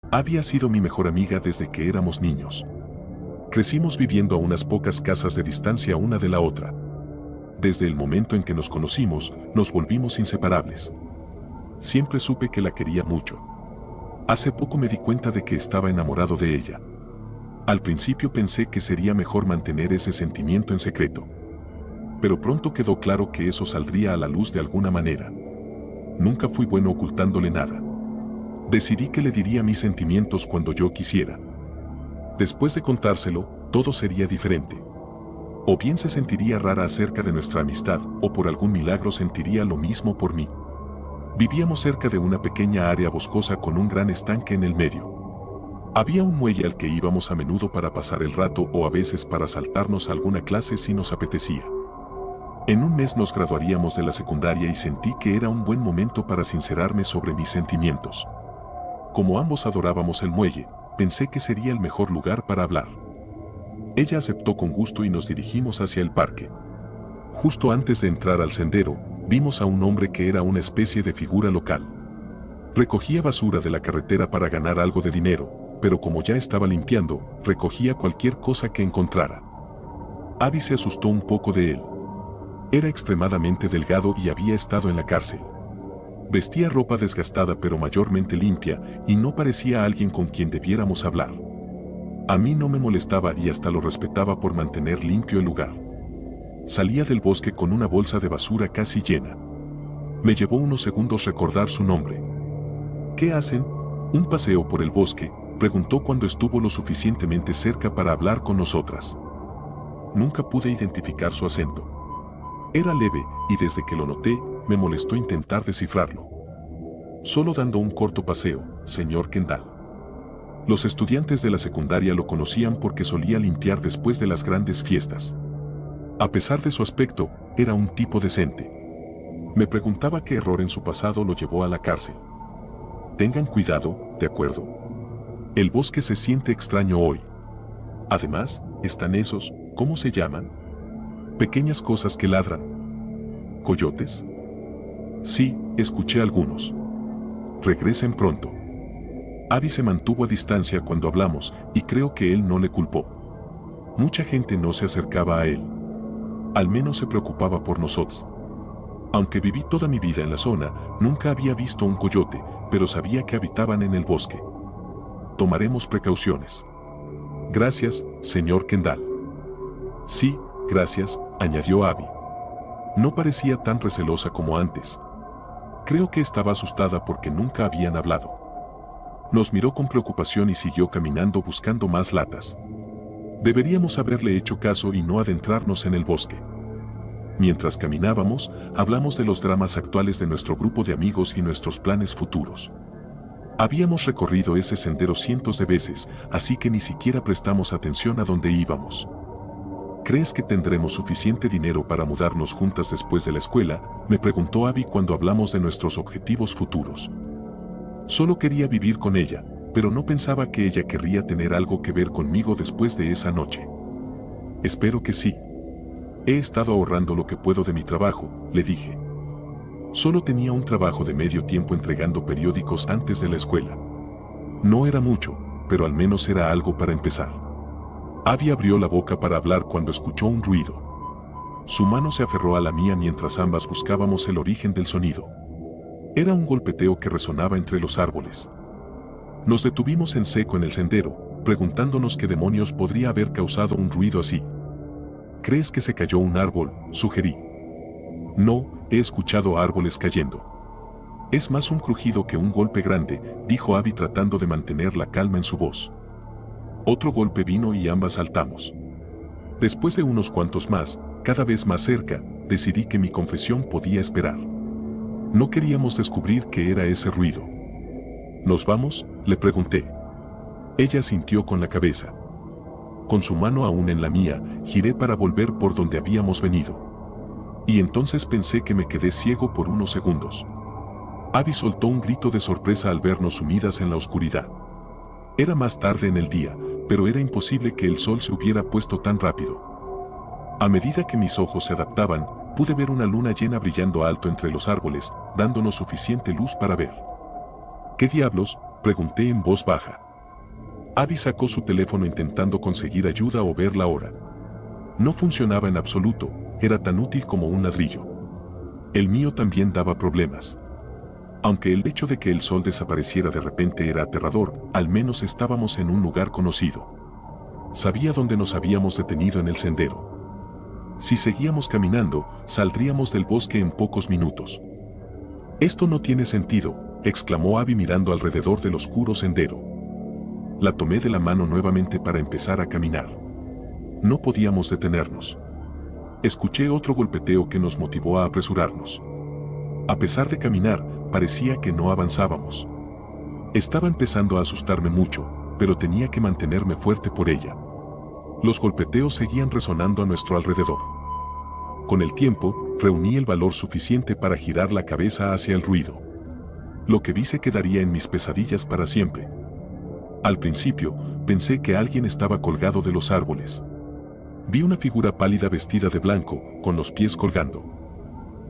Abby ha sido mi mejor amiga desde que éramos niños. Crecimos viviendo a unas pocas casas de distancia una de la otra. Desde el momento en que nos conocimos, nos volvimos inseparables. Siempre supe que la quería mucho. Hace poco me di cuenta de que estaba enamorado de ella. Al principio pensé que sería mejor mantener ese sentimiento en secreto. Pero pronto quedó claro que eso saldría a la luz de alguna manera. Nunca fui bueno ocultándole nada. Decidí que le diría mis sentimientos cuando yo quisiera. Después de contárselo, todo sería diferente. O bien se sentiría rara acerca de nuestra amistad, o por algún milagro sentiría lo mismo por mí. Vivíamos cerca de una pequeña área boscosa con un gran estanque en el medio. Había un muelle al que íbamos a menudo para pasar el rato o a veces para saltarnos alguna clase si nos apetecía. En un mes nos graduaríamos de la secundaria y sentí que era un buen momento para sincerarme sobre mis sentimientos. Como ambos adorábamos el muelle, pensé que sería el mejor lugar para hablar. Ella aceptó con gusto y nos dirigimos hacia el parque. Justo antes de entrar al sendero, vimos a un hombre que era una especie de figura local. Recogía basura de la carretera para ganar algo de dinero, pero como ya estaba limpiando, recogía cualquier cosa que encontrara. Abby se asustó un poco de él. Era extremadamente delgado y había estado en la cárcel. Vestía ropa desgastada pero mayormente limpia y no parecía alguien con quien debiéramos hablar. A mí no me molestaba y hasta lo respetaba por mantener limpio el lugar. Salía del bosque con una bolsa de basura casi llena. Me llevó unos segundos recordar su nombre. ¿Qué hacen? ¿Un paseo por el bosque?, preguntó cuando estuvo lo suficientemente cerca para hablar con nosotras. Nunca pude identificar su acento. Era leve y desde que lo noté, me molestó intentar descifrarlo. Solo dando un corto paseo, señor Kendall. Los estudiantes de la secundaria lo conocían porque solía limpiar después de las grandes fiestas. A pesar de su aspecto, era un tipo decente. Me preguntaba qué error en su pasado lo llevó a la cárcel. Tengan cuidado, ¿de acuerdo? El bosque se siente extraño hoy. Además, están esos, ¿cómo se llaman? Pequeñas cosas que ladran. ¿Coyotes? Sí, escuché algunos. Regresen pronto. Abby se mantuvo a distancia cuando hablamos y creo que él no le culpó. Mucha gente no se acercaba a él. Al menos se preocupaba por nosotros. Aunque viví toda mi vida en la zona, nunca había visto un coyote, pero sabía que habitaban en el bosque. Tomaremos precauciones. Gracias, señor Kendall. Sí, gracias, añadió Abby. No parecía tan recelosa como antes. Creo que estaba asustada porque nunca habían hablado. Nos miró con preocupación y siguió caminando buscando más latas. Deberíamos haberle hecho caso y no adentrarnos en el bosque. Mientras caminábamos, hablamos de los dramas actuales de nuestro grupo de amigos y nuestros planes futuros. Habíamos recorrido ese sendero cientos de veces, así que ni siquiera prestamos atención a dónde íbamos. ¿Crees que tendremos suficiente dinero para mudarnos juntas después de la escuela?, me preguntó Abby cuando hablamos de nuestros objetivos futuros. Solo quería vivir con ella, pero no pensaba que ella querría tener algo que ver conmigo después de esa noche. Espero que sí. He estado ahorrando lo que puedo de mi trabajo, le dije. Solo tenía un trabajo de medio tiempo entregando periódicos antes de la escuela. No era mucho, pero al menos era algo para empezar. Abby abrió la boca para hablar cuando escuchó un ruido. Su mano se aferró a la mía mientras ambas buscábamos el origen del sonido. Era un golpeteo que resonaba entre los árboles. Nos detuvimos en seco en el sendero, preguntándonos qué demonios podría haber causado un ruido así. ¿Crees que se cayó un árbol?, sugerí. No, he escuchado árboles cayendo. Es más un crujido que un golpe grande, dijo Abby tratando de mantener la calma en su voz. Otro golpe vino y ambas saltamos. Después de unos cuantos más, cada vez más cerca, decidí que mi confesión podía esperar. No queríamos descubrir qué era ese ruido. ¿Nos vamos?, le pregunté. Ella asintió con la cabeza. Con su mano aún en la mía, giré para volver por donde habíamos venido. Y entonces pensé que me quedé ciego por unos segundos. Abby soltó un grito de sorpresa al vernos sumidas en la oscuridad. Era más tarde en el día, pero era imposible que el sol se hubiera puesto tan rápido. A medida que mis ojos se adaptaban, pude ver una luna llena brillando alto entre los árboles, dándonos suficiente luz para ver. ¿Qué diablos?, Pregunté en voz baja. Abby sacó su teléfono intentando conseguir ayuda o ver la hora. No funcionaba en absoluto, era tan útil como un ladrillo. El mío también daba problemas. Aunque el hecho de que el sol desapareciera de repente era aterrador, al menos estábamos en un lugar conocido. Sabía dónde nos habíamos detenido en el sendero. Si seguíamos caminando, saldríamos del bosque en pocos minutos. «Esto no tiene sentido», exclamó Abby mirando alrededor del oscuro sendero. La tomé de la mano nuevamente para empezar a caminar. No podíamos detenernos. Escuché otro golpeteo que nos motivó a apresurarnos. A pesar de caminar, parecía que no avanzábamos. Estaba empezando a asustarme mucho, pero tenía que mantenerme fuerte por ella. Los golpeteos seguían resonando a nuestro alrededor. Con el tiempo, reuní el valor suficiente para girar la cabeza hacia el ruido. Lo que vi se quedaría en mis pesadillas para siempre. Al principio, pensé que alguien estaba colgado de los árboles. Vi una figura pálida vestida de blanco, con los pies colgando.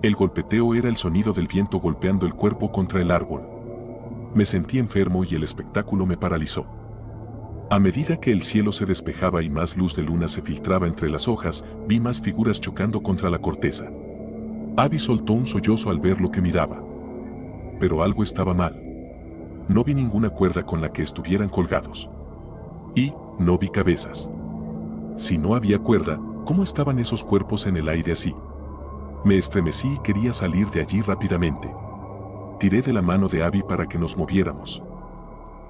El golpeteo era el sonido del viento golpeando el cuerpo contra el árbol. Me sentí enfermo y el espectáculo me paralizó. A medida que el cielo se despejaba y más luz de luna se filtraba entre las hojas, vi más figuras chocando contra la corteza. Abby soltó un sollozo al ver lo que miraba. Pero algo estaba mal. No vi ninguna cuerda con la que estuvieran colgados. Y no vi cabezas. Si no había cuerda, ¿cómo estaban esos cuerpos en el aire así? Me estremecí y quería salir de allí rápidamente. Tiré de la mano de Abby para que nos moviéramos.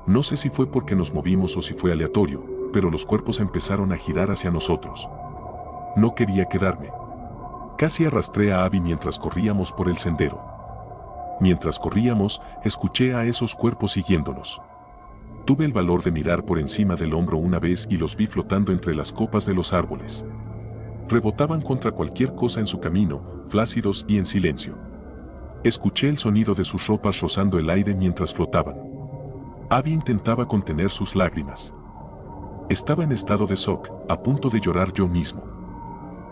No sé si fue porque nos movimos o si fue aleatorio, pero los cuerpos empezaron a girar hacia nosotros. No quería quedarme. Casi arrastré a Abby mientras corríamos por el sendero. Mientras corríamos, escuché a esos cuerpos siguiéndonos. Tuve el valor de mirar por encima del hombro una vez y los vi flotando entre las copas de los árboles. Rebotaban contra cualquier cosa en su camino, flácidos y en silencio. Escuché el sonido de sus ropas rozando el aire mientras flotaban. Abby intentaba contener sus lágrimas. Estaba en estado de shock, a punto de llorar yo mismo.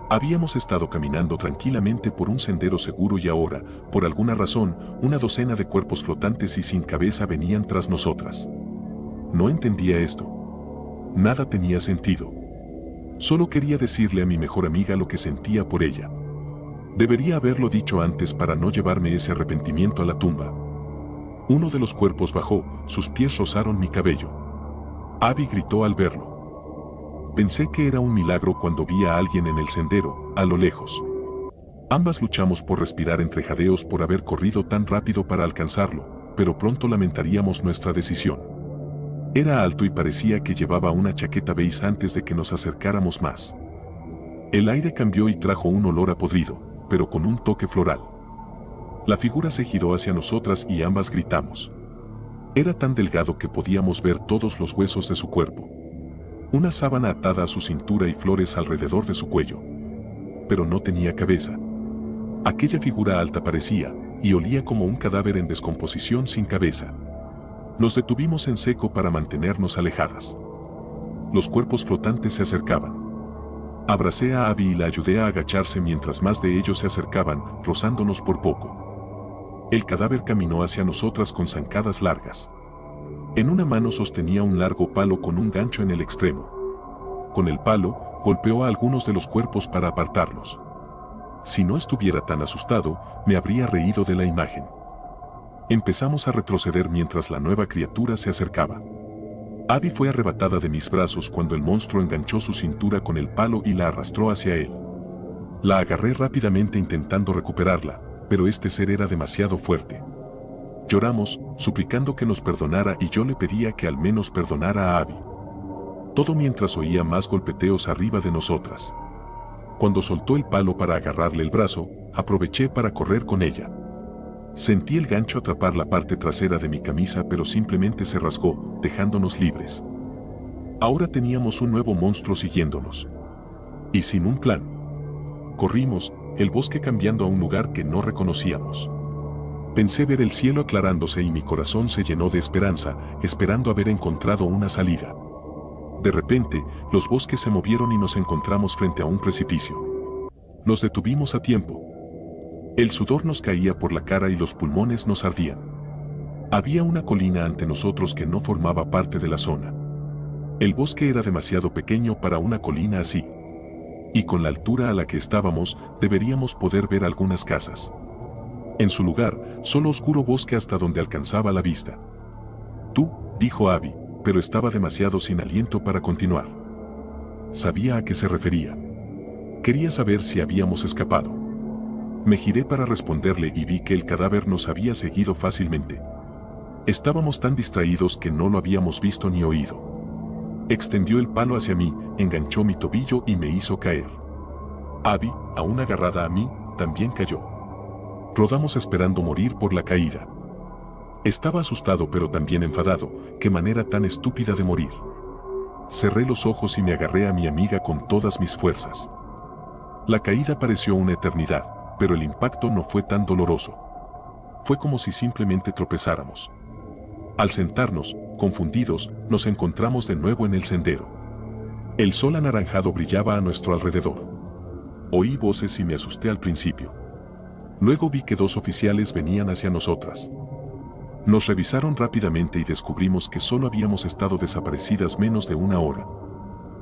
Habíamos estado caminando tranquilamente por un sendero seguro y ahora, por alguna razón, una docena de cuerpos flotantes y sin cabeza venían tras nosotras. No entendía esto. Nada tenía sentido. Solo quería decirle a mi mejor amiga lo que sentía por ella. Debería haberlo dicho antes para no llevarme ese arrepentimiento a la tumba. Uno de los cuerpos bajó, sus pies rozaron mi cabello. Abby gritó al verlo. Pensé que era un milagro cuando vi a alguien en el sendero, a lo lejos. Ambas luchamos por respirar entre jadeos por haber corrido tan rápido para alcanzarlo, pero pronto lamentaríamos nuestra decisión. Era alto y parecía que llevaba una chaqueta beige antes de que nos acercáramos más. El aire cambió y trajo un olor a podrido, pero con un toque floral. La figura se giró hacia nosotras y ambas gritamos. Era tan delgado que podíamos ver todos los huesos de su cuerpo. Una sábana atada a su cintura y flores alrededor de su cuello. Pero no tenía cabeza. Aquella figura alta parecía, y olía como un cadáver en descomposición sin cabeza. Nos detuvimos en seco para mantenernos alejadas. Los cuerpos flotantes se acercaban. Abracé a Abby y la ayudé a agacharse mientras más de ellos se acercaban, rozándonos por poco. El cadáver caminó hacia nosotras con zancadas largas. En una mano sostenía un largo palo con un gancho en el extremo. Con el palo, golpeó a algunos de los cuerpos para apartarlos. Si no estuviera tan asustado, me habría reído de la imagen. Empezamos a retroceder mientras la nueva criatura se acercaba. Abby fue arrebatada de mis brazos cuando el monstruo enganchó su cintura con el palo y la arrastró hacia él. La agarré rápidamente intentando recuperarla, pero este ser era demasiado fuerte. Lloramos, suplicando que nos perdonara y yo le pedía que al menos perdonara a Abby. Todo mientras oía más golpeteos arriba de nosotras. Cuando soltó el palo para agarrarle el brazo, aproveché para correr con ella. Sentí el gancho atrapar la parte trasera de mi camisa pero simplemente se rasgó, dejándonos libres. Ahora teníamos un nuevo monstruo siguiéndonos. Y sin un plan. Corrimos, el bosque cambiando a un lugar que no reconocíamos. Pensé ver el cielo aclarándose y mi corazón se llenó de esperanza, esperando haber encontrado una salida. De repente, los bosques se movieron y nos encontramos frente a un precipicio. Nos detuvimos a tiempo. El sudor nos caía por la cara y los pulmones nos ardían. Había una colina ante nosotros que no formaba parte de la zona. El bosque era demasiado pequeño para una colina así. Y con la altura a la que estábamos, deberíamos poder ver algunas casas. En su lugar, solo oscuro bosque hasta donde alcanzaba la vista. Tú, dijo Abby, pero estaba demasiado sin aliento para continuar. Sabía a qué se refería. Quería saber si habíamos escapado. Me giré para responderle y vi que el cadáver nos había seguido fácilmente. Estábamos tan distraídos que no lo habíamos visto ni oído. Extendió el palo hacia mí, enganchó mi tobillo y me hizo caer. Abby, aún agarrada a mí, también cayó. Rodamos esperando morir por la caída. Estaba asustado pero también enfadado. Qué manera tan estúpida de morir. Cerré los ojos y me agarré a mi amiga con todas mis fuerzas. La caída pareció una eternidad, pero el impacto no fue tan doloroso. Fue como si simplemente tropezáramos. Al sentarnos, confundidos, nos encontramos de nuevo en el sendero. El sol anaranjado brillaba a nuestro alrededor. Oí voces y me asusté al principio. Luego vi que 2 oficiales venían hacia nosotras. Nos revisaron rápidamente y descubrimos que solo habíamos estado desaparecidas menos de 1 hora.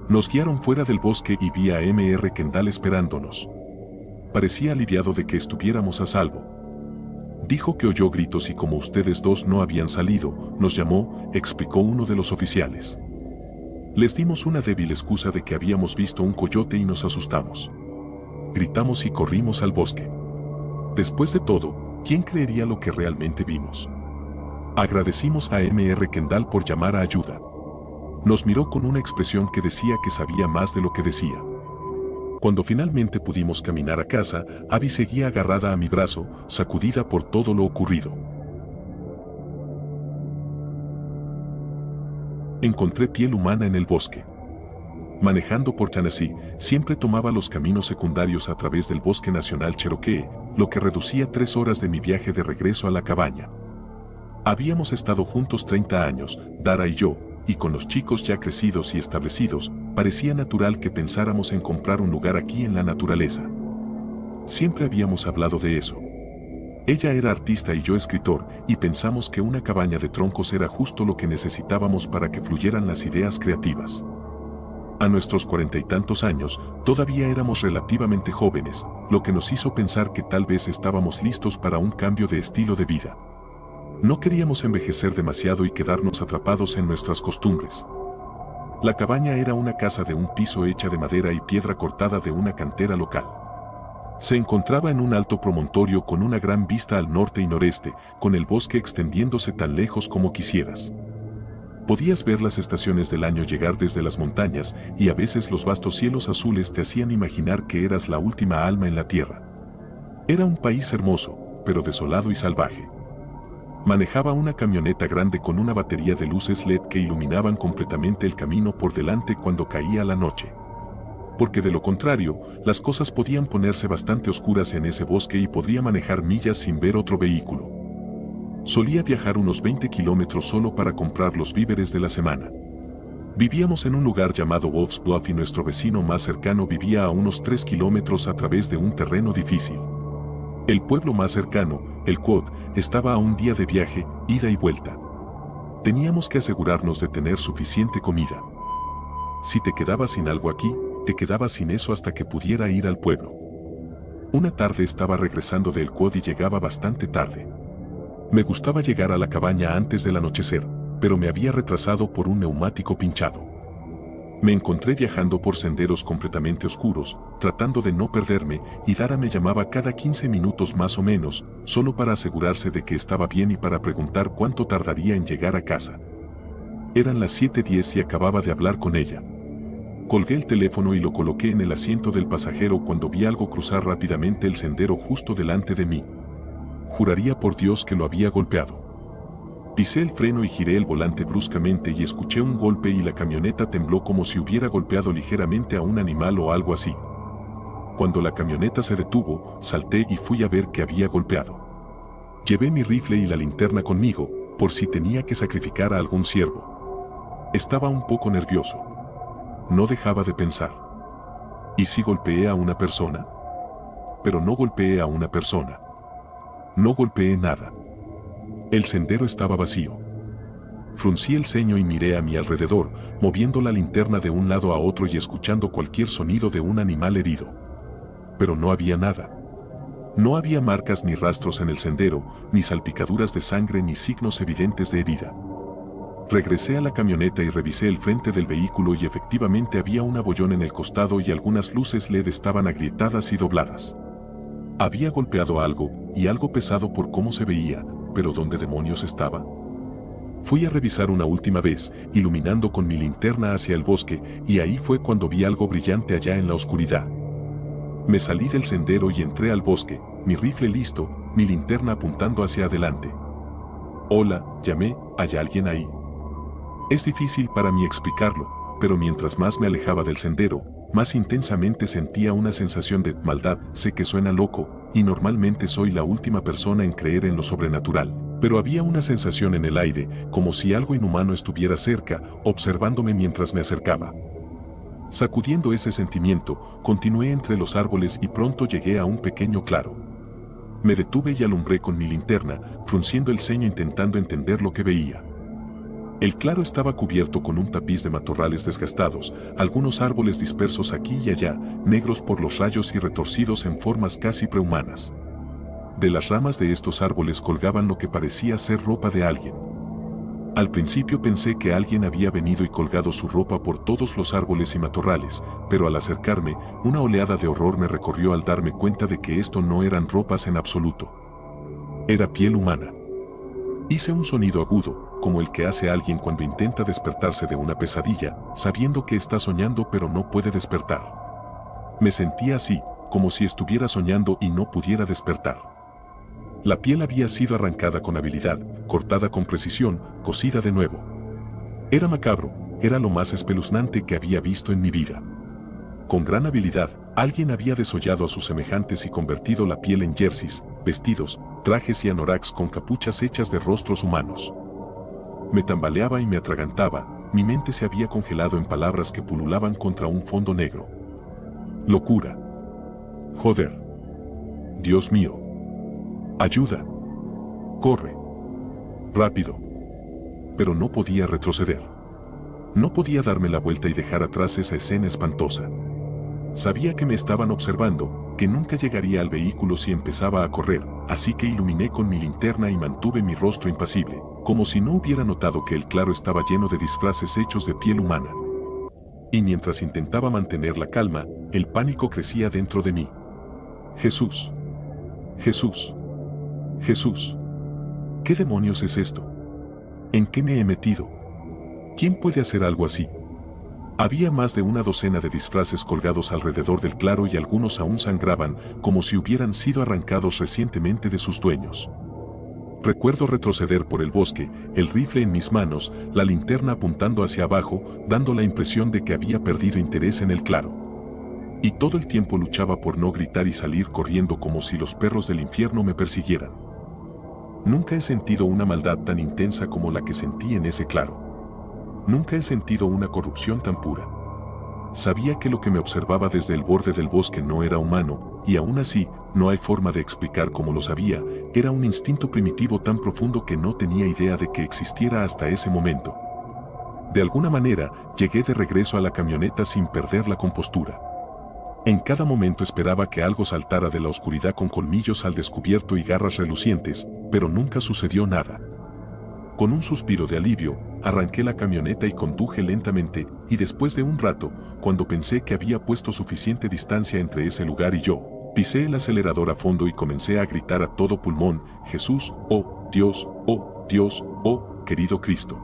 Nos guiaron fuera del bosque y vi a Mr. Kendall esperándonos. Parecía aliviado de que estuviéramos a salvo. Dijo que oyó gritos y como ustedes 2 no habían salido, nos llamó, explicó uno de los oficiales. Les dimos una débil excusa de que habíamos visto un coyote y nos asustamos. Gritamos y corrimos al bosque. Después de todo, ¿quién creería lo que realmente vimos? Agradecimos a Mr. Kendall por llamar a ayuda. Nos miró con una expresión que decía que sabía más de lo que decía. Cuando finalmente pudimos caminar a casa, Abby seguía agarrada a mi brazo, sacudida por todo lo ocurrido. Encontré piel humana en el bosque. Manejando por Tennessee, siempre tomaba los caminos secundarios a través del Bosque Nacional Cherokee, lo que reducía 3 horas de mi viaje de regreso a la cabaña. Habíamos estado juntos 30 años, Dara y yo, y con los chicos ya crecidos y establecidos, parecía natural que pensáramos en comprar un lugar aquí en la naturaleza. Siempre habíamos hablado de eso. Ella era artista y yo escritor, y pensamos que una cabaña de troncos era justo lo que necesitábamos para que fluyeran las ideas creativas. A nuestros 40 y tantos años, todavía éramos relativamente jóvenes, lo que nos hizo pensar que tal vez estábamos listos para un cambio de estilo de vida. No queríamos envejecer demasiado y quedarnos atrapados en nuestras costumbres. La cabaña era una casa de un piso hecha de madera y piedra cortada de una cantera local. Se encontraba en un alto promontorio con una gran vista al norte y noreste, con el bosque extendiéndose tan lejos como quisieras. Podías ver las estaciones del año llegar desde las montañas y a veces los vastos cielos azules te hacían imaginar que eras la última alma en la tierra. Era un país hermoso, pero desolado y salvaje. Manejaba una camioneta grande con una batería de luces LED que iluminaban completamente el camino por delante cuando caía la noche. Porque de lo contrario, las cosas podían ponerse bastante oscuras en ese bosque y podría manejar millas sin ver otro vehículo. Solía viajar unos 20 kilómetros solo para comprar los víveres de la semana. Vivíamos en un lugar llamado Wolf's Bluff y nuestro vecino más cercano vivía a unos 3 kilómetros a través de un terreno difícil. El pueblo más cercano, el Quad, estaba a un día de viaje, ida y vuelta. Teníamos que asegurarnos de tener suficiente comida. Si te quedabas sin algo aquí, te quedabas sin eso hasta que pudiera ir al pueblo. Una tarde estaba regresando del Quad y llegaba bastante tarde. Me gustaba llegar a la cabaña antes del anochecer, pero me había retrasado por un neumático pinchado. Me encontré viajando por senderos completamente oscuros, tratando de no perderme, y Dara me llamaba cada 15 minutos más o menos, solo para asegurarse de que estaba bien y para preguntar cuánto tardaría en llegar a casa. Eran las 7:10 y acababa de hablar con ella. Colgué el teléfono y lo coloqué en el asiento del pasajero cuando vi algo cruzar rápidamente el sendero justo delante de mí. Juraría por Dios que lo había golpeado. Pisé el freno y giré el volante bruscamente y escuché un golpe y la camioneta tembló como si hubiera golpeado ligeramente a un animal o algo así. Cuando la camioneta se detuvo, salté y fui a ver qué había golpeado. Llevé mi rifle y la linterna conmigo, por si tenía que sacrificar a algún ciervo. Estaba un poco nervioso. No dejaba de pensar. ¿Y si golpeé a una persona? Pero no golpeé a una persona. No golpeé nada. El sendero estaba vacío. Fruncí el ceño y miré a mi alrededor, moviendo la linterna de un lado a otro y escuchando cualquier sonido de un animal herido. Pero no había nada. No había marcas ni rastros en el sendero, ni salpicaduras de sangre ni signos evidentes de herida. Regresé a la camioneta y revisé el frente del vehículo y efectivamente había un abollón en el costado y algunas luces LED estaban agrietadas y dobladas. Había golpeado algo, y algo pesado por cómo se veía, pero ¿dónde demonios estaba? Fui a revisar una última vez, iluminando con mi linterna hacia el bosque, y ahí fue cuando vi algo brillante allá en la oscuridad. Me salí del sendero y entré al bosque, mi rifle listo, mi linterna apuntando hacia adelante. «Hola», llamé, «¿hay alguien ahí?». Es difícil para mí explicarlo, pero mientras más me alejaba del sendero, más intensamente sentía una sensación de maldad. Sé que suena loco, y normalmente soy la última persona en creer en lo sobrenatural, pero había una sensación en el aire, como si algo inhumano estuviera cerca, observándome mientras me acercaba. Sacudiendo ese sentimiento, continué entre los árboles y pronto llegué a un pequeño claro. Me detuve y alumbré con mi linterna, frunciendo el ceño intentando entender lo que veía. El claro estaba cubierto con un tapiz de matorrales desgastados, algunos árboles dispersos aquí y allá, negros por los rayos y retorcidos en formas casi prehumanas. De las ramas de estos árboles colgaban lo que parecía ser ropa de alguien. Al principio pensé que alguien había venido y colgado su ropa por todos los árboles y matorrales, pero al acercarme, una oleada de horror me recorrió al darme cuenta de que esto no eran ropas en absoluto. Era piel humana. Hice un sonido agudo, como el que hace alguien cuando intenta despertarse de una pesadilla, sabiendo que está soñando pero no puede despertar. Me sentía así, como si estuviera soñando y no pudiera despertar. La piel había sido arrancada con habilidad, cortada con precisión, cosida de nuevo. Era macabro, era lo más espeluznante que había visto en mi vida. Con gran habilidad, alguien había desollado a sus semejantes y convertido la piel en jerseys, vestidos, trajes y anoraks con capuchas hechas de rostros humanos. Me tambaleaba y me atragantaba, mi mente se había congelado en palabras que pululaban contra un fondo negro. Locura. Joder. Dios mío. Ayuda. Corre. Rápido. Pero no podía retroceder. No podía darme la vuelta y dejar atrás esa escena espantosa. Sabía que me estaban observando, que nunca llegaría al vehículo si empezaba a correr, así que iluminé con mi linterna y mantuve mi rostro impasible, como si no hubiera notado que el claro estaba lleno de disfraces hechos de piel humana. Y mientras intentaba mantener la calma, el pánico crecía dentro de mí. Jesús. Jesús. Jesús. ¿Qué demonios es esto? ¿En qué me he metido? ¿Quién puede hacer algo así? Había más de una docena de disfraces colgados alrededor del claro y algunos aún sangraban, como si hubieran sido arrancados recientemente de sus dueños. Recuerdo retroceder por el bosque, el rifle en mis manos, la linterna apuntando hacia abajo, dando la impresión de que había perdido interés en el claro. Y todo el tiempo luchaba por no gritar y salir corriendo como si los perros del infierno me persiguieran. Nunca he sentido una maldad tan intensa como la que sentí en ese claro. Nunca he sentido una corrupción tan pura. Sabía que lo que me observaba desde el borde del bosque no era humano, y aún así, no hay forma de explicar cómo lo sabía, era un instinto primitivo tan profundo que no tenía idea de que existiera hasta ese momento. De alguna manera, llegué de regreso a la camioneta sin perder la compostura. En cada momento esperaba que algo saltara de la oscuridad con colmillos al descubierto y garras relucientes, pero nunca sucedió nada. Con un suspiro de alivio, arranqué la camioneta y conduje lentamente, y después de un rato, cuando pensé que había puesto suficiente distancia entre ese lugar y yo, pisé el acelerador a fondo y comencé a gritar a todo pulmón, Jesús, oh Dios, oh querido Cristo.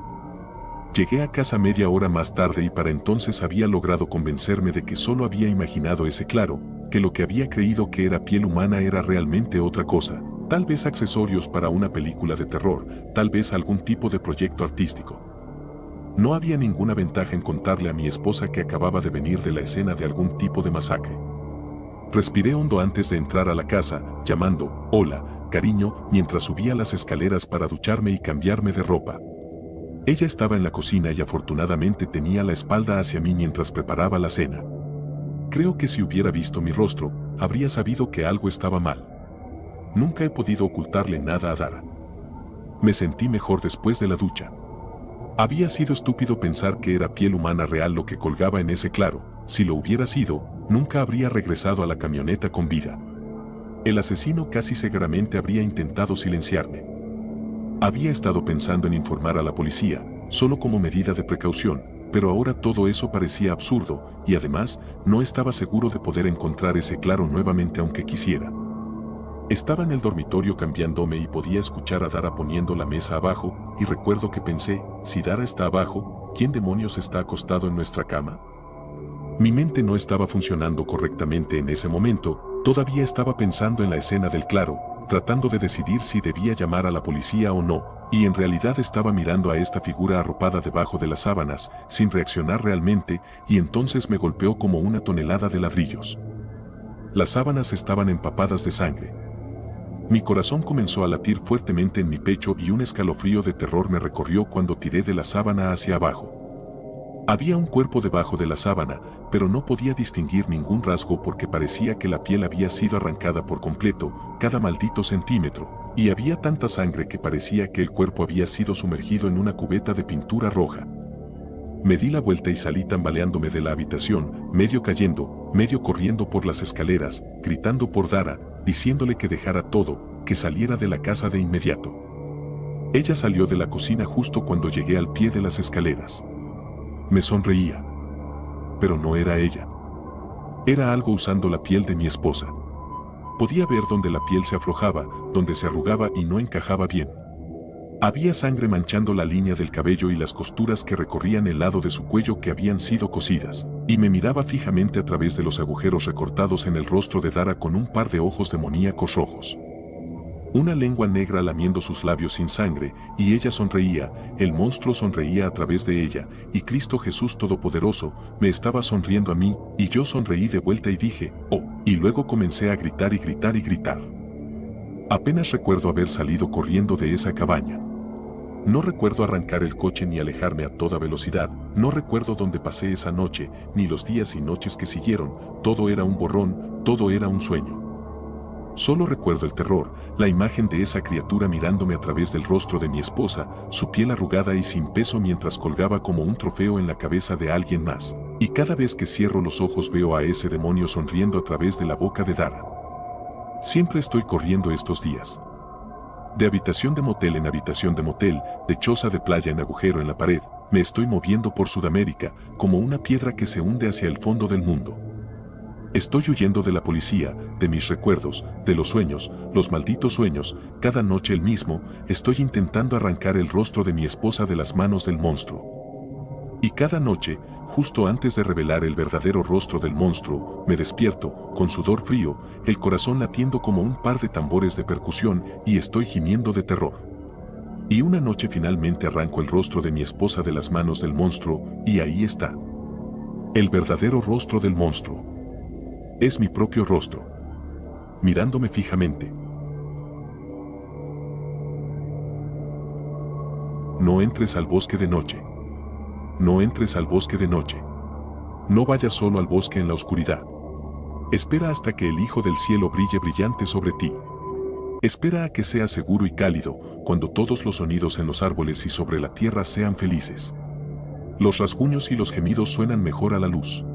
Llegué a casa media hora más tarde y para entonces había logrado convencerme de que solo había imaginado ese claro, que lo que había creído que era piel humana era realmente otra cosa. Tal vez accesorios para una película de terror, tal vez algún tipo de proyecto artístico. No había ninguna ventaja en contarle a mi esposa que acababa de venir de la escena de algún tipo de masacre. Respiré hondo antes de entrar a la casa, llamando, hola, cariño, mientras subía las escaleras para ducharme y cambiarme de ropa. Ella estaba en la cocina y afortunadamente tenía la espalda hacia mí mientras preparaba la cena. Creo que si hubiera visto mi rostro, habría sabido que algo estaba mal. Nunca he podido ocultarle nada a Dara. Me sentí mejor después de la ducha. Había sido estúpido pensar que era piel humana real lo que colgaba en ese claro. Si lo hubiera sido, nunca habría regresado a la camioneta con vida. El asesino casi seguramente habría intentado silenciarme. Había estado pensando en informar a la policía, solo como medida de precaución, pero ahora todo eso parecía absurdo, y además, no estaba seguro de poder encontrar ese claro nuevamente aunque quisiera. Estaba en el dormitorio cambiándome y podía escuchar a Dara poniendo la mesa abajo, y recuerdo que pensé, si Dara está abajo, ¿quién demonios está acostado en nuestra cama? Mi mente no estaba funcionando correctamente en ese momento, todavía estaba pensando en la escena del claro, tratando de decidir si debía llamar a la policía o no, y en realidad estaba mirando a esta figura arropada debajo de las sábanas, sin reaccionar realmente, y entonces me golpeó como una tonelada de ladrillos. Las sábanas estaban empapadas de sangre. Mi corazón comenzó a latir fuertemente en mi pecho y un escalofrío de terror me recorrió cuando tiré de la sábana hacia abajo. Había un cuerpo debajo de la sábana, pero no podía distinguir ningún rasgo porque parecía que la piel había sido arrancada por completo, cada maldito centímetro, y había tanta sangre que parecía que el cuerpo había sido sumergido en una cubeta de pintura roja. Me di la vuelta y salí tambaleándome de la habitación, medio cayendo, medio corriendo por las escaleras, gritando por Dara, diciéndole que dejara todo, que saliera de la casa de inmediato. Ella salió de la cocina justo cuando llegué al pie de las escaleras. Me sonreía. Pero no era ella. Era algo usando la piel de mi esposa. Podía ver donde la piel se aflojaba, donde se arrugaba y no encajaba bien. Había sangre manchando la línea del cabello y las costuras que recorrían el lado de su cuello que habían sido cosidas, y me miraba fijamente a través de los agujeros recortados en el rostro de Dara con un par de ojos demoníacos rojos. Una lengua negra lamiendo sus labios sin sangre, y ella sonreía, el monstruo sonreía a través de ella, y Cristo Jesús Todopoderoso me estaba sonriendo a mí, y yo sonreí de vuelta y dije, oh, y luego comencé a gritar y gritar y gritar. Apenas recuerdo haber salido corriendo de esa cabaña. No recuerdo arrancar el coche ni alejarme a toda velocidad, no recuerdo dónde pasé esa noche, ni los días y noches que siguieron, todo era un borrón, todo era un sueño. Solo recuerdo el terror, la imagen de esa criatura mirándome a través del rostro de mi esposa, su piel arrugada y sin peso mientras colgaba como un trofeo en la cabeza de alguien más. Y cada vez que cierro los ojos veo a ese demonio sonriendo a través de la boca de Dara. Siempre estoy corriendo estos días. De habitación de motel en habitación de motel, de choza de playa en agujero en la pared, me estoy moviendo por Sudamérica, como una piedra que se hunde hacia el fondo del mundo. Estoy huyendo de la policía, de mis recuerdos, de los sueños, los malditos sueños, cada noche el mismo, estoy intentando arrancar el rostro de mi esposa de las manos del monstruo. Y cada noche, justo antes de revelar el verdadero rostro del monstruo, me despierto, con sudor frío, el corazón latiendo como un par de tambores de percusión y estoy gimiendo de terror. Y una noche finalmente arranco el rostro de mi esposa de las manos del monstruo, y ahí está. El verdadero rostro del monstruo. Es mi propio rostro. Mirándome fijamente. No entres al bosque de noche. No entres al bosque de noche. No vayas solo al bosque en la oscuridad. Espera hasta que el Hijo del Cielo brille brillante sobre ti. Espera a que sea seguro y cálido, cuando todos los sonidos en los árboles y sobre la tierra sean felices. Los rasguños y los gemidos suenan mejor a la luz.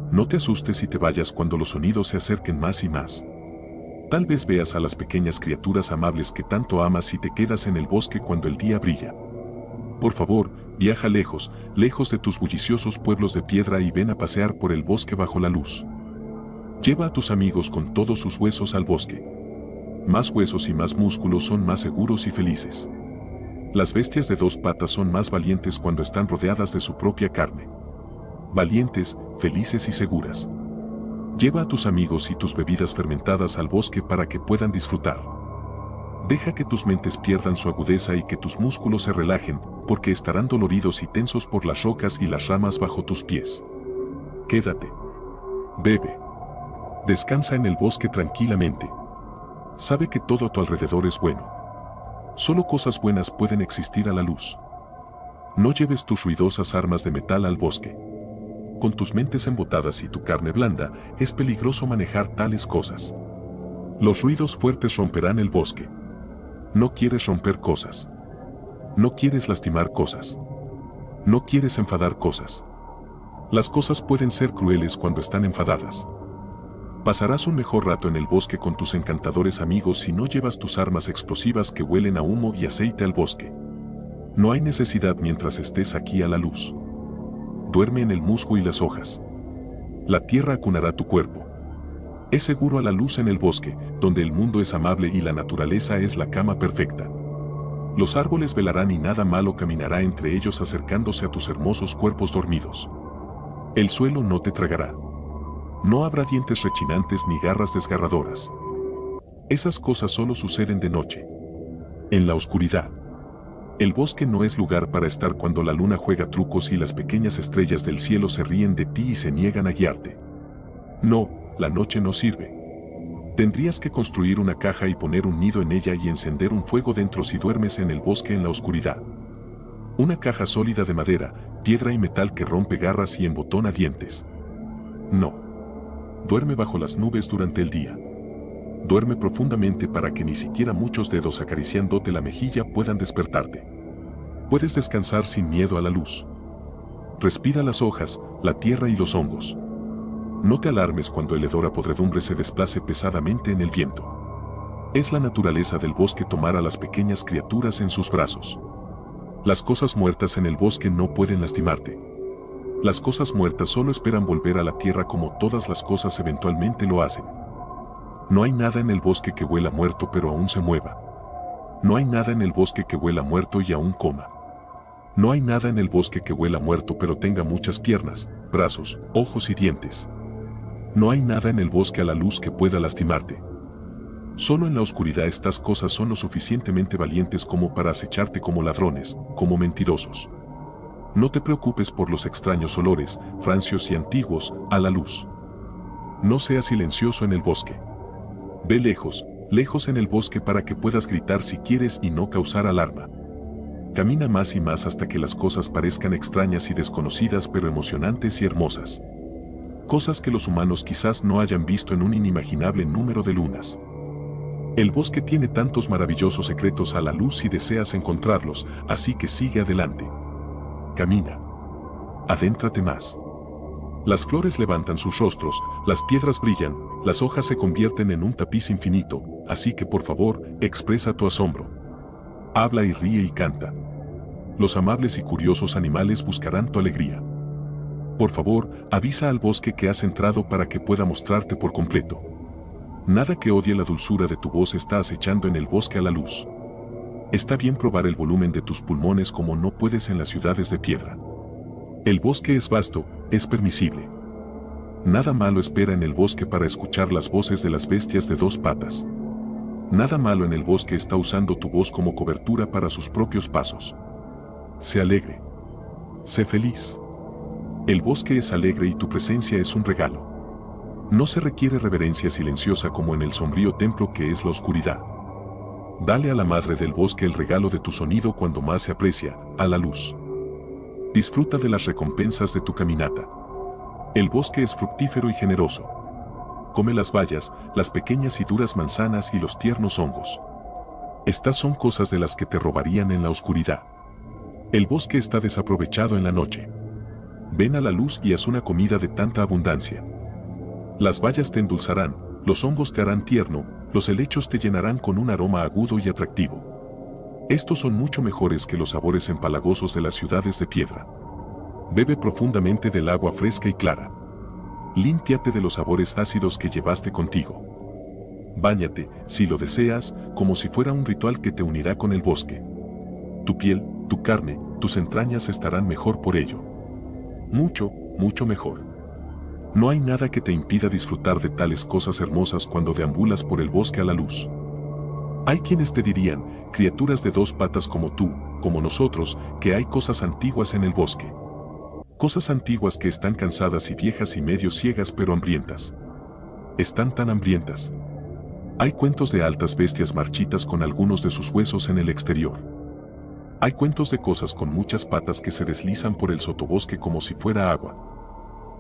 No te asustes y te vayas cuando los sonidos se acerquen más y más. Tal vez veas a las pequeñas criaturas amables que tanto amas y te quedas en el bosque cuando el día brilla. Por favor, viaja lejos, lejos de tus bulliciosos pueblos de piedra y ven a pasear por el bosque bajo la luz. Lleva a tus amigos con todos sus huesos al bosque. Más huesos y más músculos son más seguros y felices. Las bestias de dos patas son más valientes cuando están rodeadas de su propia carne. Valientes, felices y seguras. Lleva a tus amigos y tus bebidas fermentadas al bosque para que puedan disfrutar. Deja que tus mentes pierdan su agudeza y que tus músculos se relajen, porque estarán doloridos y tensos por las rocas y las ramas bajo tus pies. Quédate. Bebe. Descansa en el bosque tranquilamente. Sabe que todo a tu alrededor es bueno. Solo cosas buenas pueden existir a la luz. No lleves tus ruidosas armas de metal al bosque. Con tus mentes embotadas y tu carne blanda, es peligroso manejar tales cosas. Los ruidos fuertes romperán el bosque. No quieres romper cosas. No quieres lastimar cosas. No quieres enfadar cosas. Las cosas pueden ser crueles cuando están enfadadas. Pasarás un mejor rato en el bosque con tus encantadores amigos si no llevas tus armas explosivas que huelen a humo y aceite al bosque. No hay necesidad mientras estés aquí a la luz. Duerme en el musgo y las hojas. La tierra acunará tu cuerpo. Es seguro a la luz en el bosque, donde el mundo es amable y la naturaleza es la cama perfecta. Los árboles velarán y nada malo caminará entre ellos acercándose a tus hermosos cuerpos dormidos. El suelo no te tragará. No habrá dientes rechinantes ni garras desgarradoras. Esas cosas solo suceden de noche. En la oscuridad. El bosque no es lugar para estar cuando la luna juega trucos y las pequeñas estrellas del cielo se ríen de ti y se niegan a guiarte. No, la noche no sirve. Tendrías que construir una caja y poner un nido en ella y encender un fuego dentro si duermes en el bosque en la oscuridad. Una caja sólida de madera, piedra y metal que rompe garras y embotona dientes. No. Duerme bajo las nubes durante el día. Duerme profundamente para que ni siquiera muchos dedos acariciándote la mejilla puedan despertarte. Puedes descansar sin miedo a la luz. Respira las hojas, la tierra y los hongos. No te alarmes cuando el hedor a podredumbre se desplace pesadamente en el viento. Es la naturaleza del bosque tomar a las pequeñas criaturas en sus brazos. Las cosas muertas en el bosque no pueden lastimarte. Las cosas muertas solo esperan volver a la tierra como todas las cosas eventualmente lo hacen. No hay nada en el bosque que huela muerto pero aún se mueva. No hay nada en el bosque que huela muerto y aún coma. No hay nada en el bosque que huela muerto pero tenga muchas piernas, brazos, ojos y dientes. No hay nada en el bosque a la luz que pueda lastimarte. Solo en la oscuridad estas cosas son lo suficientemente valientes como para acecharte como ladrones, como mentirosos. No te preocupes por los extraños olores, rancios y antiguos, a la luz. No seas silencioso en el bosque. Ve lejos, lejos en el bosque para que puedas gritar si quieres y no causar alarma. Camina más y más hasta que las cosas parezcan extrañas y desconocidas pero emocionantes y hermosas. Cosas que los humanos quizás no hayan visto en un inimaginable número de lunas. El bosque tiene tantos maravillosos secretos a la luz si deseas encontrarlos, así que sigue adelante. Camina. Adéntrate más. Las flores levantan sus rostros, las piedras brillan, las hojas se convierten en un tapiz infinito, así que por favor, expresa tu asombro. Habla y ríe y canta. Los amables y curiosos animales buscarán tu alegría. Por favor, avisa al bosque que has entrado para que pueda mostrarte por completo. Nada que odie la dulzura de tu voz está acechando en el bosque a la luz. Está bien probar el volumen de tus pulmones como no puedes en las ciudades de piedra. El bosque es vasto, es permisible. Nada malo espera en el bosque para escuchar las voces de las bestias de dos patas. Nada malo en el bosque está usando tu voz como cobertura para sus propios pasos. Sé alegre. Sé feliz. El bosque es alegre y tu presencia es un regalo. No se requiere reverencia silenciosa como en el sombrío templo que es la oscuridad. Dale a la madre del bosque el regalo de tu sonido cuando más se aprecia, a la luz. Disfruta de las recompensas de tu caminata. El bosque es fructífero y generoso. Come las bayas, las pequeñas y duras manzanas y los tiernos hongos. Estas son cosas de las que te robarían en la oscuridad. El bosque está desaprovechado en la noche. Ven a la luz y haz una comida de tanta abundancia. Las bayas te endulzarán, los hongos te harán tierno, los helechos te llenarán con un aroma agudo y atractivo. Estos son mucho mejores que los sabores empalagosos de las ciudades de piedra. Bebe profundamente del agua fresca y clara. Límpiate de los sabores ácidos que llevaste contigo. Báñate, si lo deseas, como si fuera un ritual que te unirá con el bosque. Tu piel, tu carne, tus entrañas estarán mejor por ello. Mucho, mucho mejor. No hay nada que te impida disfrutar de tales cosas hermosas cuando deambulas por el bosque a la luz. Hay quienes te dirían, criaturas de dos patas como tú, como nosotros, que hay cosas antiguas en el bosque. Cosas antiguas que están cansadas y viejas y medio ciegas pero hambrientas. Están tan hambrientas. Hay cuentos de altas bestias marchitas con algunos de sus huesos en el exterior. Hay cuentos de cosas con muchas patas que se deslizan por el sotobosque como si fuera agua.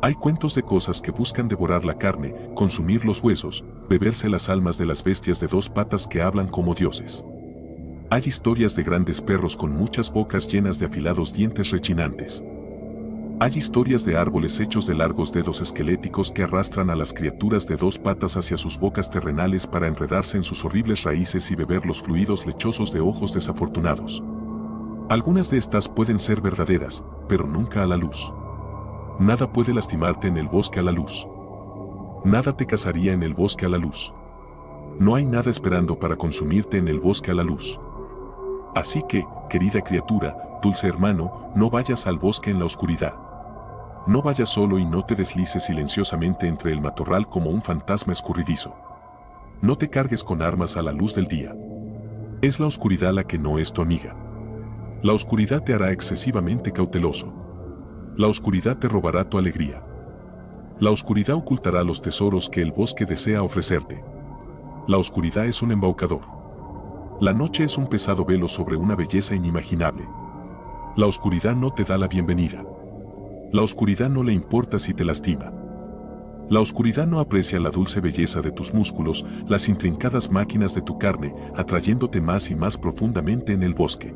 Hay cuentos de cosas que buscan devorar la carne, consumir los huesos, beberse las almas de las bestias de dos patas que hablan como dioses. Hay historias de grandes perros con muchas bocas llenas de afilados dientes rechinantes. Hay historias de árboles hechos de largos dedos esqueléticos que arrastran a las criaturas de dos patas hacia sus bocas terrenales para enredarse en sus horribles raíces y beber los fluidos lechosos de ojos desafortunados. Algunas de estas pueden ser verdaderas, pero nunca a la luz. Nada puede lastimarte en el bosque a la luz. Nada te cazaría en el bosque a la luz. No hay nada esperando para consumirte en el bosque a la luz. Así que, querida criatura, dulce hermano, no vayas al bosque en la oscuridad. No vayas solo y no te deslices silenciosamente entre el matorral como un fantasma escurridizo. No te cargues con armas a la luz del día. Es la oscuridad la que no es tu amiga. La oscuridad te hará excesivamente cauteloso. La oscuridad te robará tu alegría. La oscuridad ocultará los tesoros que el bosque desea ofrecerte. La oscuridad es un embaucador. La noche es un pesado velo sobre una belleza inimaginable. La oscuridad no te da la bienvenida. La oscuridad no le importa si te lastima. La oscuridad no aprecia la dulce belleza de tus músculos, las intrincadas máquinas de tu carne, atrayéndote más y más profundamente en el bosque.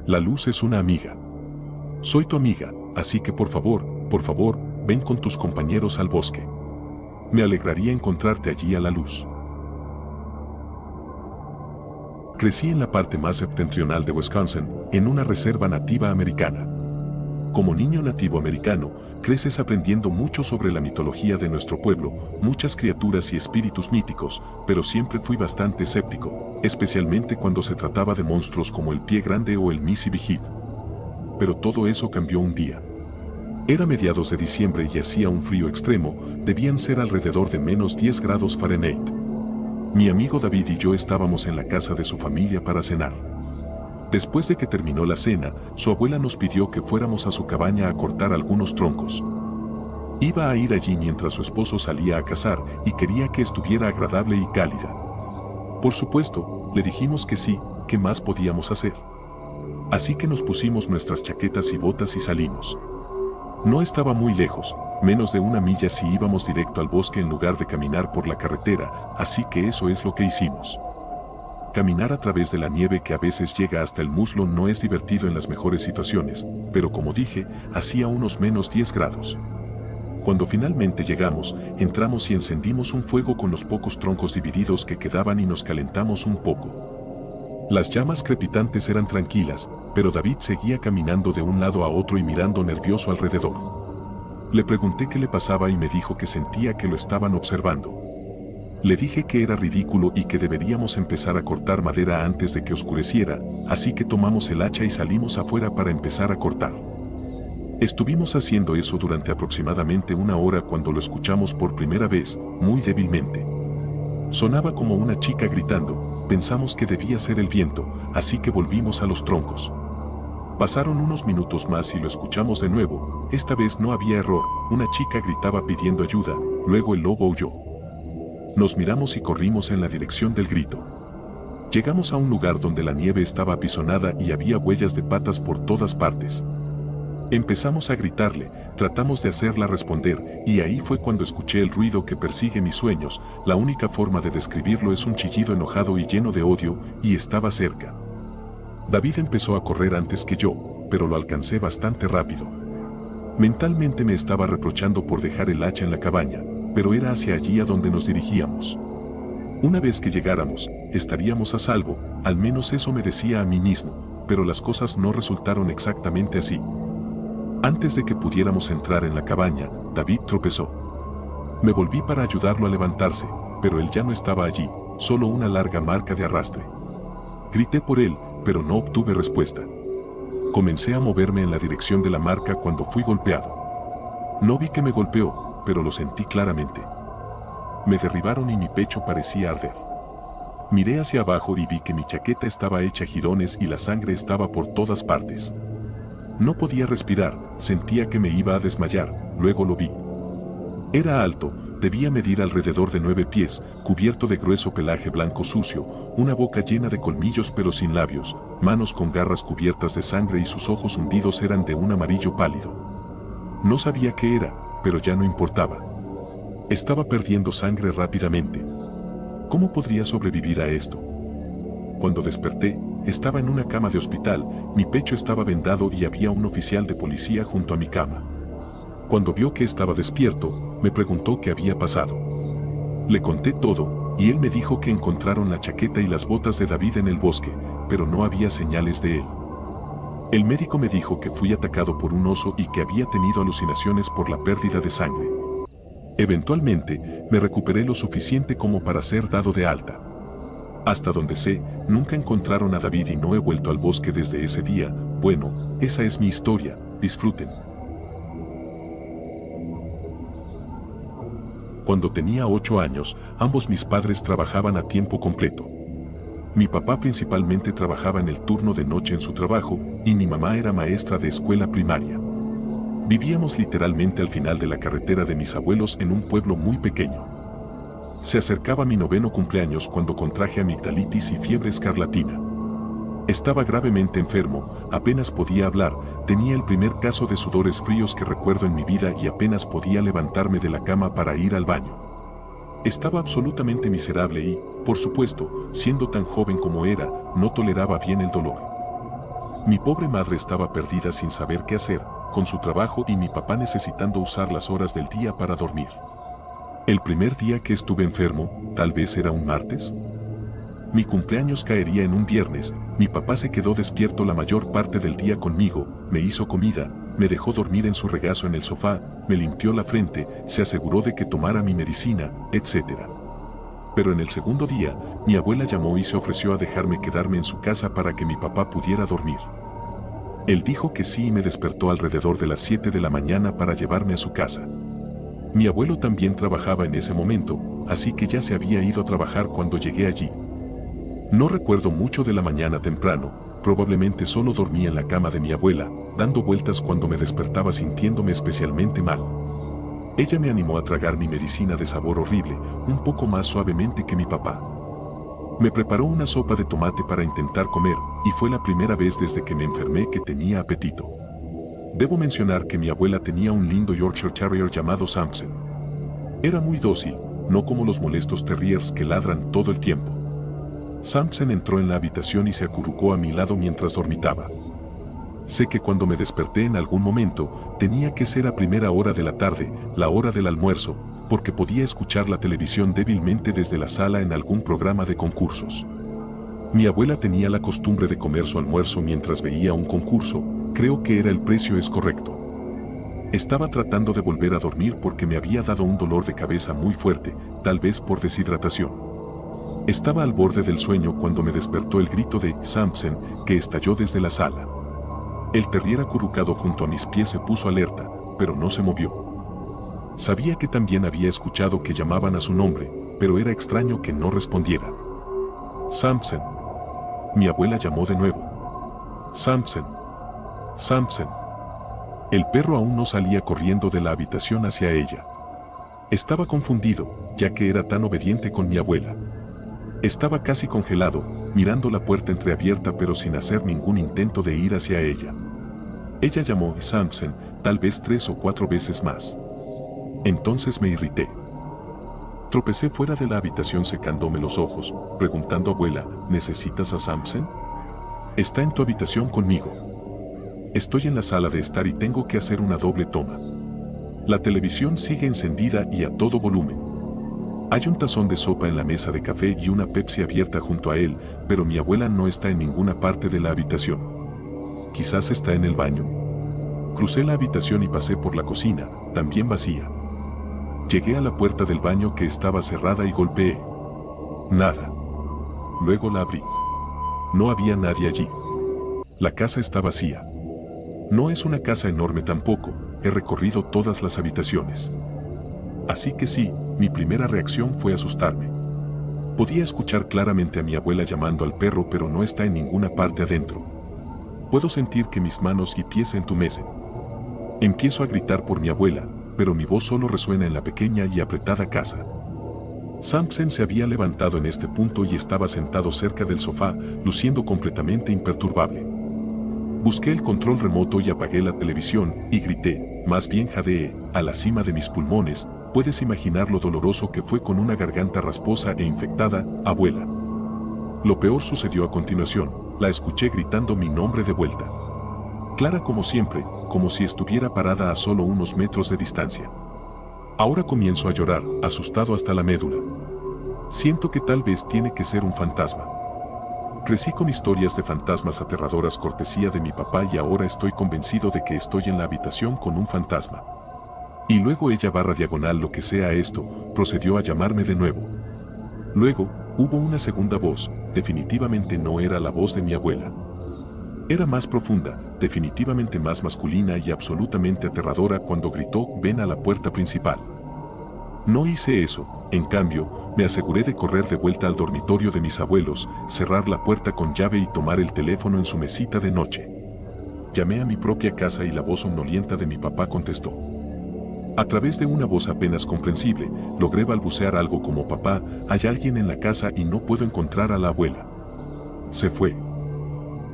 La luz es una amiga. Soy tu amiga, así que por favor, ven con tus compañeros al bosque. Me alegraría encontrarte allí a la luz. Crecí en la parte más septentrional de Wisconsin, en una reserva nativa americana. Como niño nativo americano, creces aprendiendo mucho sobre la mitología de nuestro pueblo, muchas criaturas y espíritus míticos, pero siempre fui bastante escéptico, especialmente cuando se trataba de monstruos como el Pie Grande o el Mississippi. Pero todo eso cambió un día. Era mediados de diciembre y hacía un frío extremo, debían ser alrededor de menos 10 grados Fahrenheit. Mi amigo David y yo estábamos en la casa de su familia para cenar. Después de que terminó la cena, su abuela nos pidió que fuéramos a su cabaña a cortar algunos troncos. Iba a ir allí mientras su esposo salía a cazar y quería que estuviera agradable y cálida. Por supuesto, le dijimos que sí, ¿qué más podíamos hacer? Así que nos pusimos nuestras chaquetas y botas y salimos. No estaba muy lejos, menos de 1 milla si íbamos directo al bosque en lugar de caminar por la carretera, así que eso es lo que hicimos. Caminar a través de la nieve que a veces llega hasta el muslo no es divertido en las mejores situaciones, pero como dije, hacía unos menos 10 grados. Cuando finalmente llegamos, entramos y encendimos un fuego con los pocos troncos divididos que quedaban y nos calentamos un poco. Las llamas crepitantes eran tranquilas, pero David seguía caminando de un lado a otro y mirando nervioso alrededor. Le pregunté qué le pasaba y me dijo que sentía que lo estaban observando. Le dije que era ridículo y que deberíamos empezar a cortar madera antes de que oscureciera, así que tomamos el hacha y salimos afuera para empezar a cortar. Estuvimos haciendo eso durante aproximadamente 1 hora cuando lo escuchamos por primera vez, muy débilmente. Sonaba como una chica gritando, pensamos que debía ser el viento, así que volvimos a los troncos. Pasaron unos minutos más y lo escuchamos de nuevo, esta vez no había error, una chica gritaba pidiendo ayuda, luego el lobo huyó. Nos miramos y corrimos en la dirección del grito. Llegamos a un lugar donde la nieve estaba apisonada y había huellas de patas por todas partes. Empezamos a gritarle, tratamos de hacerla responder, y ahí fue cuando escuché el ruido que persigue mis sueños. La única forma de describirlo es un chillido enojado y lleno de odio, y estaba cerca. David empezó a correr antes que yo, pero lo alcancé bastante rápido. Mentalmente me estaba reprochando por dejar el hacha en la cabaña, pero era hacia allí a donde nos dirigíamos. Una vez que llegáramos, estaríamos a salvo, al menos eso me decía a mí mismo, pero las cosas no resultaron exactamente así. Antes de que pudiéramos entrar en la cabaña, David tropezó. Me volví para ayudarlo a levantarse, pero él ya no estaba allí, solo una larga marca de arrastre. Grité por él, pero no obtuve respuesta. Comencé a moverme en la dirección de la marca cuando fui golpeado. No vi que me golpeó, pero lo sentí claramente. Me derribaron y mi pecho parecía arder. Miré hacia abajo y vi que mi chaqueta estaba hecha jirones y la sangre estaba por todas partes. No podía respirar, sentía que me iba a desmayar, luego lo vi. Era alto, debía medir alrededor de 9 pies, cubierto de grueso pelaje blanco sucio, una boca llena de colmillos pero sin labios, manos con garras cubiertas de sangre y sus ojos hundidos eran de un amarillo pálido. No sabía qué era, pero ya no importaba. Estaba perdiendo sangre rápidamente. ¿Cómo podría sobrevivir a esto? Cuando desperté, estaba en una cama de hospital, mi pecho estaba vendado y había un oficial de policía junto a mi cama. Cuando vio que estaba despierto, me preguntó qué había pasado. Le conté todo, y él me dijo que encontraron la chaqueta y las botas de David en el bosque, pero no había señales de él. El médico me dijo que fui atacado por un oso y que había tenido alucinaciones por la pérdida de sangre. Eventualmente, me recuperé lo suficiente como para ser dado de alta. Hasta donde sé, nunca encontraron a David y no he vuelto al bosque desde ese día. Bueno, esa es mi historia, disfruten. Cuando tenía 8 años, ambos mis padres trabajaban a tiempo completo. Mi papá principalmente trabajaba en el turno de noche en su trabajo y mi mamá era maestra de escuela primaria. Vivíamos literalmente al final de la carretera de mis abuelos en un pueblo muy pequeño. Se acercaba mi 9º cumpleaños cuando contraje amigdalitis y fiebre escarlatina. Estaba gravemente enfermo, apenas podía hablar, tenía el primer caso de sudores fríos que recuerdo en mi vida y apenas podía levantarme de la cama para ir al baño. Estaba absolutamente miserable y, por supuesto, siendo tan joven como era, no toleraba bien el dolor. Mi pobre madre estaba perdida sin saber qué hacer, con su trabajo y mi papá necesitando usar las horas del día para dormir. El primer día que estuve enfermo, tal vez era un martes. Mi cumpleaños caería en un viernes, mi papá se quedó despierto la mayor parte del día conmigo, me hizo comida, me dejó dormir en su regazo en el sofá, me limpió la frente, se aseguró de que tomara mi medicina, etc. Pero en el segundo día, mi abuela llamó y se ofreció a dejarme quedarme en su casa para que mi papá pudiera dormir. Él dijo que sí y me despertó alrededor de las 7 de la mañana para llevarme a su casa. Mi abuelo también trabajaba en ese momento, así que ya se había ido a trabajar cuando llegué allí. No recuerdo mucho de la mañana temprano, probablemente solo dormía en la cama de mi abuela, dando vueltas cuando me despertaba sintiéndome especialmente mal. Ella me animó a tragar mi medicina de sabor horrible, un poco más suavemente que mi papá. Me preparó una sopa de tomate para intentar comer, y fue la primera vez desde que me enfermé que tenía apetito. Debo mencionar que mi abuela tenía un lindo Yorkshire Terrier llamado Samson. Era muy dócil, no como los molestos terriers que ladran todo el tiempo. Samson entró en la habitación y se acurrucó a mi lado mientras dormitaba. Sé que cuando me desperté en algún momento, tenía que ser a primera hora de la tarde, la hora del almuerzo, porque podía escuchar la televisión débilmente desde la sala en algún programa de concursos. Mi abuela tenía la costumbre de comer su almuerzo mientras veía un concurso, creo que era El precio es correcto. Estaba tratando de volver a dormir porque me había dado un dolor de cabeza muy fuerte, tal vez por deshidratación. Estaba al borde del sueño cuando me despertó el grito de Samson, que estalló desde la sala. El terrier acurrucado junto a mis pies se puso alerta, pero no se movió. Sabía que también había escuchado que llamaban a su nombre, pero era extraño que no respondiera. Samson. Mi abuela llamó de nuevo. Samson. Samson. El perro aún no salía corriendo de la habitación hacia ella. Estaba confundido, ya que era tan obediente con mi abuela. Estaba casi congelado, mirando la puerta entreabierta pero sin hacer ningún intento de ir hacia ella. Ella llamó a Samson, tal vez 3 o 4 veces más. Entonces me irrité. Tropecé fuera de la habitación secándome los ojos, preguntando a abuela, ¿necesitas a Samson? Está en tu habitación conmigo. Estoy en la sala de estar y tengo que hacer una doble toma. La televisión sigue encendida y a todo volumen. Hay un tazón de sopa en la mesa de café y una Pepsi abierta junto a él, pero mi abuela no está en ninguna parte de la habitación. Quizás está en el baño. Crucé la habitación y pasé por la cocina, también vacía. Llegué a la puerta del baño que estaba cerrada y golpeé. Nada. Luego la abrí. No había nadie allí. La casa está vacía. No es una casa enorme tampoco, he recorrido todas las habitaciones. Así que sí, mi primera reacción fue asustarme. Podía escuchar claramente a mi abuela llamando al perro, pero no está en ninguna parte adentro. Puedo sentir que mis manos y pies se entumecen. Empiezo a gritar por mi abuela, pero mi voz solo resuena en la pequeña y apretada casa. Samson se había levantado en este punto y estaba sentado cerca del sofá, luciendo completamente imperturbable. Busqué el control remoto y apagué la televisión, y grité, más bien jadeé, a la cima de mis pulmones. Puedes imaginar lo doloroso que fue con una garganta rasposa e infectada, abuela. Lo peor sucedió a continuación, la escuché gritando mi nombre de vuelta. Clara como siempre, como si estuviera parada a solo unos metros de distancia. Ahora comienzo a llorar, asustado hasta la médula. Siento que tal vez tiene que ser un fantasma. Crecí con historias de fantasmas aterradoras cortesía de mi papá y ahora estoy convencido de que estoy en la habitación con un fantasma. Y luego ella /diagonal lo que sea esto, procedió a llamarme de nuevo. Luego, hubo una segunda voz, definitivamente no era la voz de mi abuela. Era más profunda, definitivamente más masculina y absolutamente aterradora cuando gritó, ven a la puerta principal. No hice eso, en cambio, me aseguré de correr de vuelta al dormitorio de mis abuelos, cerrar la puerta con llave y tomar el teléfono en su mesita de noche. Llamé a mi propia casa y la voz somnolienta de mi papá contestó. A través de una voz apenas comprensible, logré balbucear algo como papá, hay alguien en la casa y no puedo encontrar a la abuela. Se fue.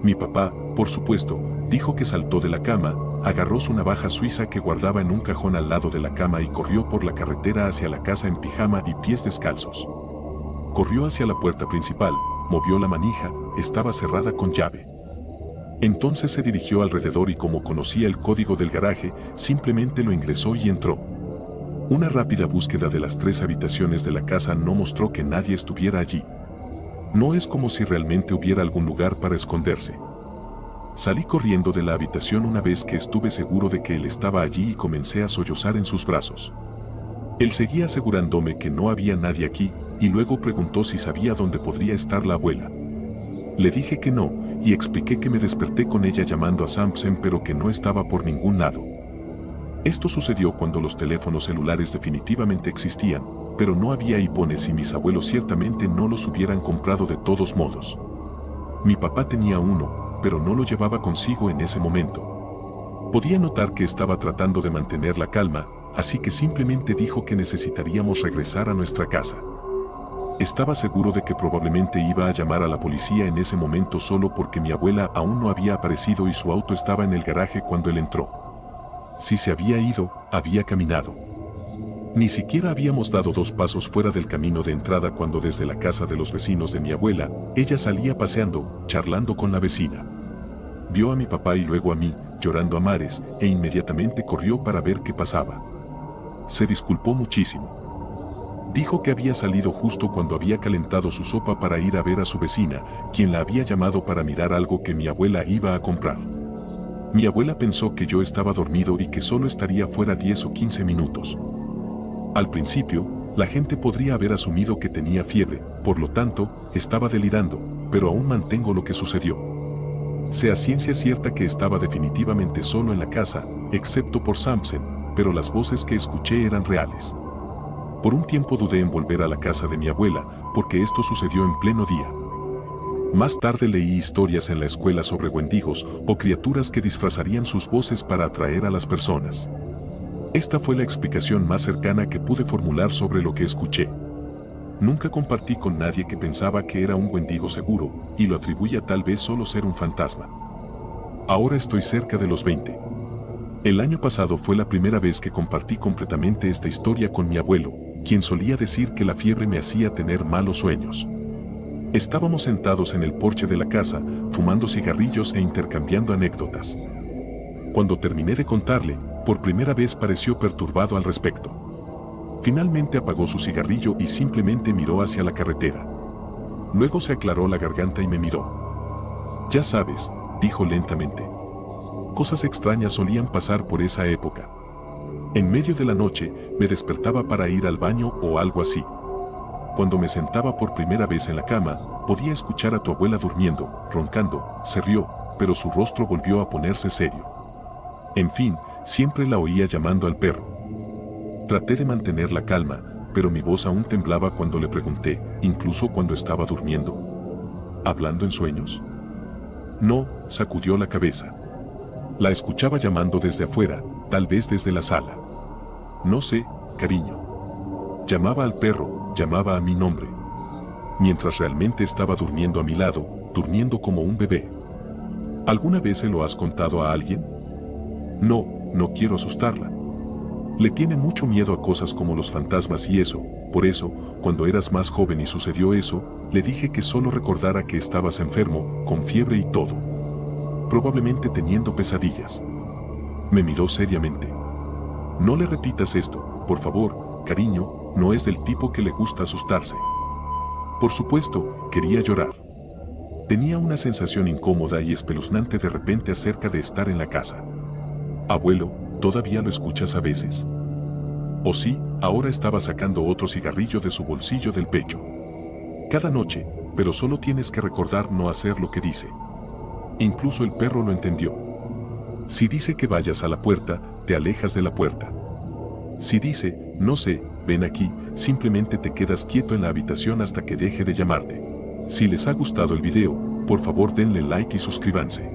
Mi papá, por supuesto, dijo que saltó de la cama, agarró su navaja suiza que guardaba en un cajón al lado de la cama y corrió por la carretera hacia la casa en pijama y pies descalzos. Corrió hacia la puerta principal, movió la manija, estaba cerrada con llave. Entonces se dirigió alrededor y como conocía el código del garaje, simplemente lo ingresó y entró. Una rápida búsqueda de las 3 habitaciones de la casa no mostró que nadie estuviera allí. No es como si realmente hubiera algún lugar para esconderse. Salí corriendo de la habitación una vez que estuve seguro de que él estaba allí y comencé a sollozar en sus brazos. Él seguía asegurándome que no había nadie aquí, y luego preguntó si sabía dónde podría estar la abuela. Le dije que no, y expliqué que me desperté con ella llamando a Samson pero que no estaba por ningún lado. Esto sucedió cuando los teléfonos celulares definitivamente existían, pero no había iPhones y mis abuelos ciertamente no los hubieran comprado de todos modos. Mi papá tenía uno, pero no lo llevaba consigo en ese momento. Podía notar que estaba tratando de mantener la calma, así que simplemente dijo que necesitaríamos regresar a nuestra casa. Estaba seguro de que probablemente iba a llamar a la policía en ese momento solo porque mi abuela aún no había aparecido y su auto estaba en el garaje cuando él entró. Si se había ido, había caminado. Ni siquiera habíamos dado 2 pasos fuera del camino de entrada cuando desde la casa de los vecinos de mi abuela, ella salía paseando, charlando con la vecina. Vio a mi papá y luego a mí, llorando a mares, e inmediatamente corrió para ver qué pasaba. Se disculpó muchísimo. Dijo que había salido justo cuando había calentado su sopa para ir a ver a su vecina, quien la había llamado para mirar algo que mi abuela iba a comprar. Mi abuela pensó que yo estaba dormido y que solo estaría fuera 10 o 15 minutos. Al principio, la gente podría haber asumido que tenía fiebre, por lo tanto, estaba delirando, pero aún mantengo lo que sucedió. Sé a ciencia cierta que estaba definitivamente solo en la casa, excepto por Samson, pero las voces que escuché eran reales. Por un tiempo dudé en volver a la casa de mi abuela, porque esto sucedió en pleno día. Más tarde leí historias en la escuela sobre wendigos o criaturas que disfrazarían sus voces para atraer a las personas. Esta fue la explicación más cercana que pude formular sobre lo que escuché. Nunca compartí con nadie que pensaba que era un wendigo seguro, y lo atribuía tal vez solo ser un fantasma. Ahora estoy cerca de los 20. El año pasado fue la primera vez que compartí completamente esta historia con mi abuelo, quien solía decir que la fiebre me hacía tener malos sueños. Estábamos sentados en el porche de la casa, fumando cigarrillos e intercambiando anécdotas. Cuando terminé de contarle, por primera vez pareció perturbado al respecto. Finalmente apagó su cigarrillo y simplemente miró hacia la carretera. Luego se aclaró la garganta y me miró. Ya sabes, dijo lentamente. Cosas extrañas solían pasar por esa época. En medio de la noche, me despertaba para ir al baño o algo así. Cuando me sentaba por primera vez en la cama, podía escuchar a tu abuela durmiendo, roncando, se rió, pero su rostro volvió a ponerse serio. En fin, siempre la oía llamando al perro. Traté de mantener la calma, pero mi voz aún temblaba cuando le pregunté, incluso cuando estaba durmiendo. ¿Hablando en sueños? No, sacudió la cabeza. La escuchaba llamando desde afuera, tal vez desde la sala. No sé, cariño. Llamaba al perro, llamaba a mi nombre. Mientras realmente estaba durmiendo a mi lado, durmiendo como un bebé. ¿Alguna vez se lo has contado a alguien? No, no quiero asustarla. Le tiene mucho miedo a cosas como los fantasmas y eso, por eso, cuando eras más joven y sucedió eso, le dije que solo recordara que estabas enfermo, con fiebre y todo. Probablemente teniendo pesadillas. Me miró seriamente. No le repitas esto, por favor, cariño, no es del tipo que le gusta asustarse. Por supuesto, quería llorar. Tenía una sensación incómoda y espeluznante de repente acerca de estar en la casa. Abuelo, ¿todavía lo escuchas a veces? O sí, ahora estaba sacando otro cigarrillo de su bolsillo del pecho. Cada noche, pero solo tienes que recordar no hacer lo que dice. Incluso el perro lo entendió. Si dice que vayas a la puerta, te alejas de la puerta. Si dice, no sé, ven aquí, simplemente te quedas quieto en la habitación hasta que deje de llamarte. Si les ha gustado el video, por favor denle like y suscríbanse.